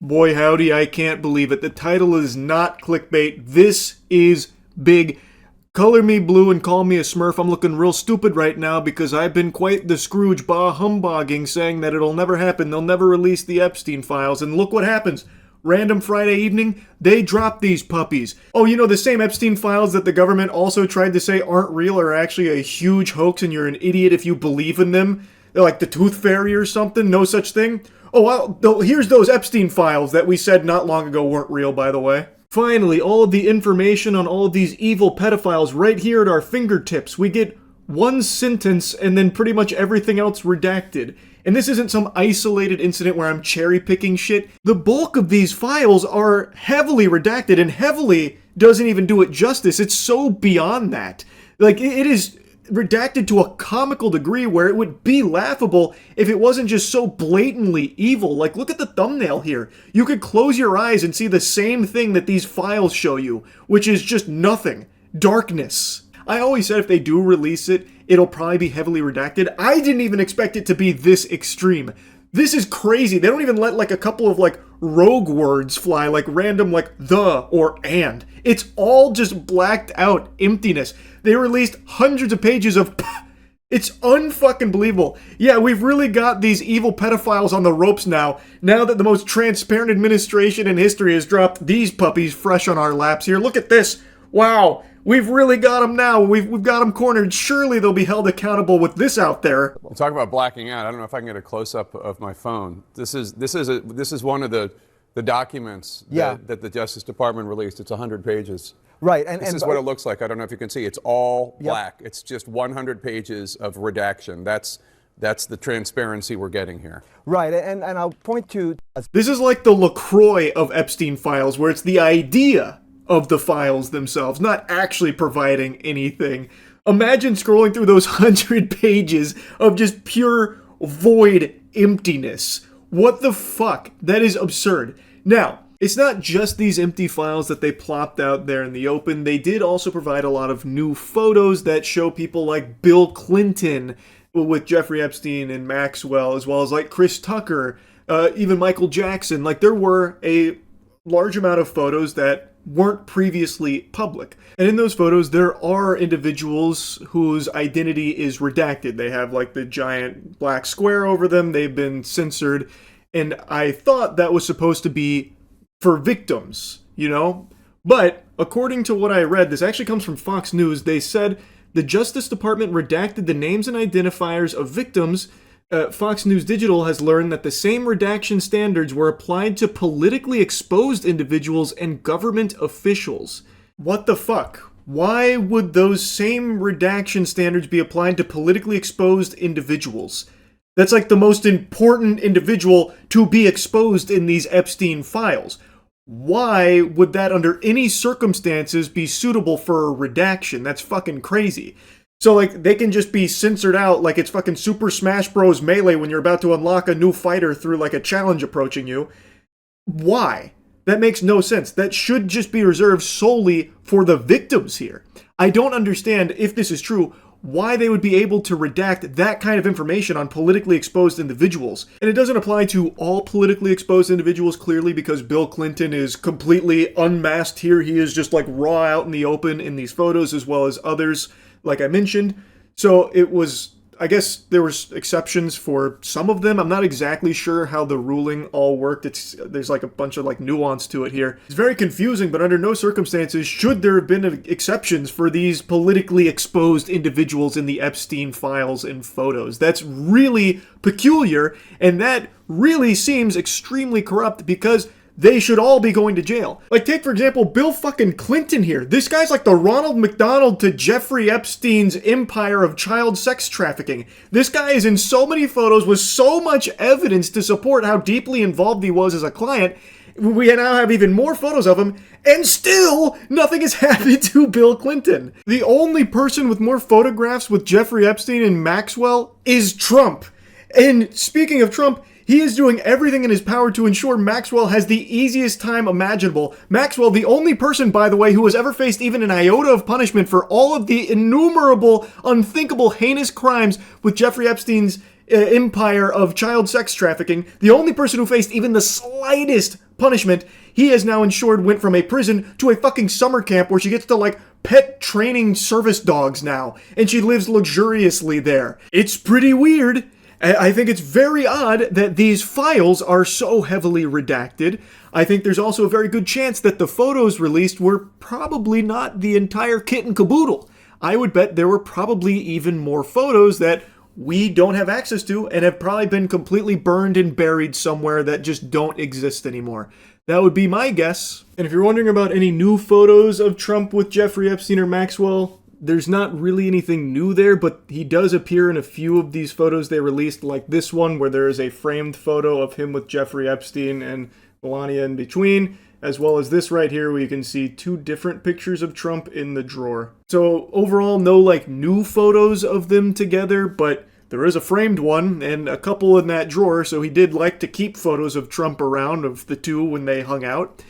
Boy howdy, I can't believe it. The title is not clickbait. This is big. Color me blue and call me a smurf. I'm looking real stupid right now because I've been quite the Scrooge bah-humbogging saying that it'll never happen. They'll never release the Epstein files. And look what happens. Random Friday evening, they drop these puppies. Oh, you know, the same Epstein files that the government also tried to say aren't real are actually a huge hoax and you're an idiot if you believe in them. They're like the Tooth Fairy or something. No such thing. Oh, well, here's those Epstein files that we said not long ago weren't real, by the way. Finally, all of the information on all of these evil pedophiles right here at our fingertips. We get one sentence and then pretty much everything else redacted. And this isn't some isolated incident where I'm cherry-picking shit. The bulk of these files are heavily redacted, and heavily doesn't even do it justice. It's so beyond that. Like, it is redacted to a comical degree where it would be laughable if it wasn't just so blatantly evil. Like, look at the thumbnail here. You could close your eyes and see the same thing that these files show you, which is just nothing. Darkness. I always said if they do release it, it'll probably be heavily redacted. I didn't even expect it to be this extreme. This is crazy. They don't even let like a couple of like rogue words fly, like random like the or and. It's all just blacked out emptiness. They released hundreds of pages of it's unfucking believable. Yeah, we've really got these evil pedophiles on the ropes now that the most transparent administration in history has dropped these puppies fresh on our laps here. Look at this. Wow. We've really got them now. We've got them cornered. Surely they'll be held accountable with this out there. Talk about blacking out. I don't know if I can get a close-up of my phone. This is one of the documents that the Justice Department released. It's 100 pages. Right. This is what it looks like. I don't know if you can see. It's all black. It's just 100 pages of redaction. That's the transparency we're getting here. Right, and I'll point to... This is like the LaCroix of Epstein files, where it's the idea of the files themselves, not actually providing anything. Imagine scrolling through those 100 pages of just pure void emptiness. What the fuck? That is absurd. Now, it's not just these empty files that they plopped out there in the open. They did also provide a lot of new photos that show people like Bill Clinton with Jeffrey Epstein and Maxwell, as well as like Chris Tucker, even Michael Jackson. Like, there were a large amount of photos that weren't previously public. And in those photos, there are individuals whose identity is redacted. They have like the giant black square over them. They've been censored. And I thought that was supposed to be for victims, you know? But according to what I read, this actually comes from Fox News. They said the Justice Department redacted the names and identifiers of victims. Fox News Digital has learned that the same redaction standards were applied to politically exposed individuals and government officials. What the fuck? Why would those same redaction standards be applied to politically exposed individuals? That's like the most important individual to be exposed in these Epstein files. Why would that under any circumstances be suitable for a redaction? That's fucking crazy. So, like, they can just be censored out like it's fucking Super Smash Bros. Melee when you're about to unlock a new fighter through, like, a challenge approaching you. Why? That makes no sense. That should just be reserved solely for the victims here. I don't understand, if this is true, why they would be able to redact that kind of information on politically exposed individuals. And it doesn't apply to all politically exposed individuals, clearly, because Bill Clinton is completely unmasked here. He is just, like, raw out in the open in these photos, as well as others, like I mentioned. So it was, I guess there was exceptions for some of them. I'm not exactly sure how the ruling all worked. There's like a bunch of like nuance to it here. It's very confusing, but under no circumstances should there have been exceptions for these politically exposed individuals in the Epstein files and photos. That's really peculiar, and that really seems extremely corrupt because they should all be going to jail. Like, take, for example, Bill fucking Clinton here. This guy's like the Ronald McDonald to Jeffrey Epstein's empire of child sex trafficking. This guy is in so many photos with so much evidence to support how deeply involved he was as a client. We now have even more photos of him, and still nothing has happened to Bill Clinton. The only person with more photographs with Jeffrey Epstein and Maxwell is Trump. And speaking of Trump, he is doing everything in his power to ensure Maxwell has the easiest time imaginable. Maxwell, the only person, by the way, who has ever faced even an iota of punishment for all of the innumerable, unthinkable, heinous crimes with Jeffrey Epstein's empire of child sex trafficking, the only person who faced even the slightest punishment, he has now ensured went from a prison to a fucking summer camp where she gets to, like, pet training service dogs now, and she lives luxuriously there. It's pretty weird. I think it's very odd that these files are so heavily redacted. I think there's also a very good chance that the photos released were probably not the entire kit and caboodle. I would bet there were probably even more photos that we don't have access to and have probably been completely burned and buried somewhere that just don't exist anymore. That would be my guess. And if you're wondering about any new photos of Trump with Jeffrey Epstein or Maxwell, there's not really anything new there, but he does appear in a few of these photos they released, like this one where there is a framed photo of him with Jeffrey Epstein and Melania in between, as well as this right here where you can see two different pictures of Trump in the drawer. So overall, no like new photos of them together, but there is a framed one and a couple in that drawer, so he did like to keep photos of Trump around of the two when they hung out.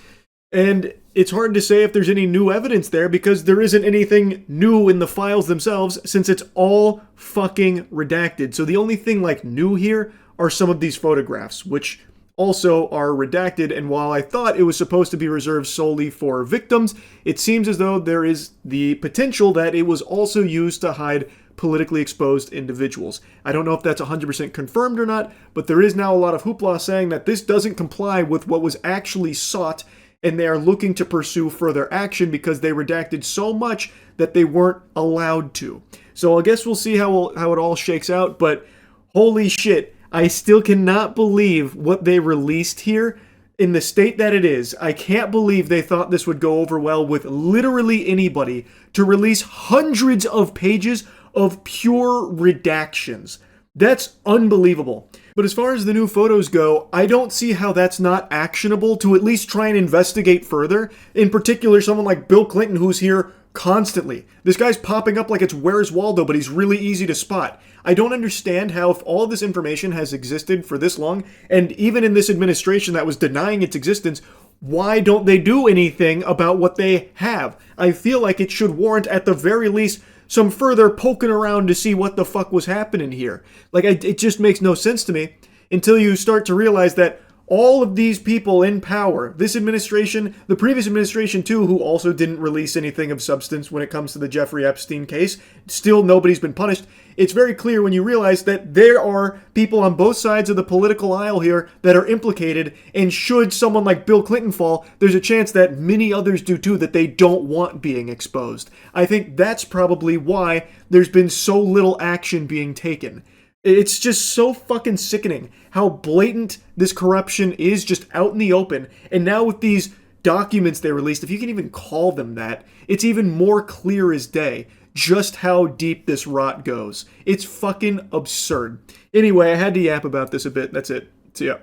And it's hard to say if there's any new evidence there because there isn't anything new in the files themselves since it's all fucking redacted. So the only thing like new here are some of these photographs, which also are redacted. And while I thought it was supposed to be reserved solely for victims, it seems as though there is the potential that it was also used to hide politically exposed individuals. I don't know if that's 100% confirmed or not, but there is now a lot of hoopla saying that this doesn't comply with what was actually sought, and they are looking to pursue further action because they redacted so much that they weren't allowed to. So I guess we'll see how it all shakes out, but holy shit, I still cannot believe what they released here in the state that it is. I can't believe they thought this would go over well with literally anybody to release hundreds of pages of pure redactions. That's unbelievable. But as far as the new photos go, I don't see how that's not actionable to at least try and investigate further. In particular, someone like Bill Clinton, who's here constantly. This guy's popping up like it's Where's Waldo, but he's really easy to spot. I don't understand how, if all of this information has existed for this long, and even in this administration that was denying its existence, why don't they do anything about what they have? I feel like it should warrant, at the very least, some further poking around to see what the fuck was happening here. Like, it just makes no sense to me until you start to realize that all of these people in power, this administration, the previous administration too, who also didn't release anything of substance when it comes to the Jeffrey Epstein case, still nobody's been punished. It's very clear when you realize that there are people on both sides of the political aisle here that are implicated, and should someone like Bill Clinton fall, there's a chance that many others do too that they don't want being exposed. I think that's probably why there's been so little action being taken. It's just so fucking sickening how blatant this corruption is just out in the open. And now with these documents they released, if you can even call them that, it's even more clear as day just how deep this rot goes. It's fucking absurd. Anyway, I had to yap about this a bit. That's it. See ya.